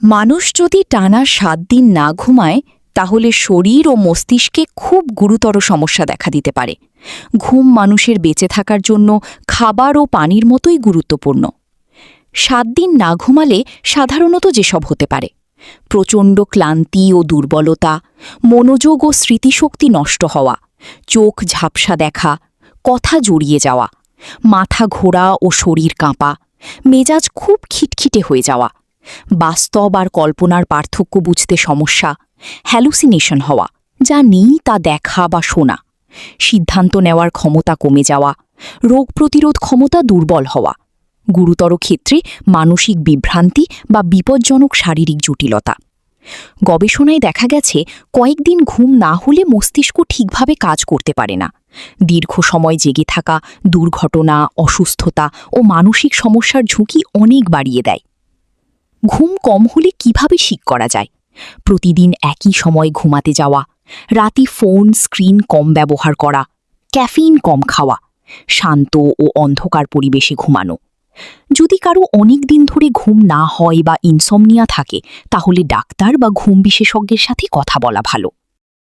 মানুষ যদি টানা ৭ দিন না ঘুমায় তাহলে শরীর ও মস্তিষ্কে খুব গুরুতর সমস্যা দেখা দিতে পারে। ঘুম মানুষের বেঁচে থাকার জন্য খাবার ও পানির মতোই গুরুত্বপূর্ণ। ৭ দিন না ঘুমালে সাধারণত যেসব হতে পারে: প্রচণ্ড ক্লান্তি ও দুর্বলতা, মনোযোগ ও স্মৃতিশক্তি নষ্ট হওয়া, চোখ ঝাপসা দেখা, কথা জড়িয়ে যাওয়া, মাথা ঘোরা ও শরীর কাঁপা, মেজাজ খুব খিটখিটে হয়ে যাওয়া, বাস্তব আর কল্পনার পার্থক্য বুঝতে সমস্যা, হ্যালুসিনেশন হওয়া, যা নেই তা দেখা বা শোনা, সিদ্ধান্ত নেওয়ার ক্ষমতা কমে যাওয়া, রোগ প্রতিরোধ ক্ষমতা দুর্বল হওয়া, গুরুতর ক্ষেত্রে মানসিক বিভ্রান্তি বা বিপজ্জনক শারীরিক জটিলতা। গবেষণায় দেখা গেছে কয়েকদিন ঘুম না হলে মস্তিষ্ক ঠিকভাবে কাজ করতে পারে না। দীর্ঘ সময় জেগে থাকা দুর্ঘটনা, অসুস্থতা ও মানসিক সমস্যার ঝুঁকি অনেক বাড়িয়ে দেয়। ঘুম কম হলে কিভাবে ঠিক করা যায়? প্রতিদিন একই সময় ঘুমাতে যাওয়া, রাতে ফোন স্ক্রিন কম ব্যবহার করা, ক্যাফিন কম খাওয়া, শান্ত ও অন্ধকার পরিবেশে ঘুমানো। যদি কারো অনেক দিন ধরে ঘুম না হয় বা ইনসমনিয়া থাকে তাহলে ডাক্তার বা ঘুম বিশেষজ্ঞের সাথে কথা বলা ভালো।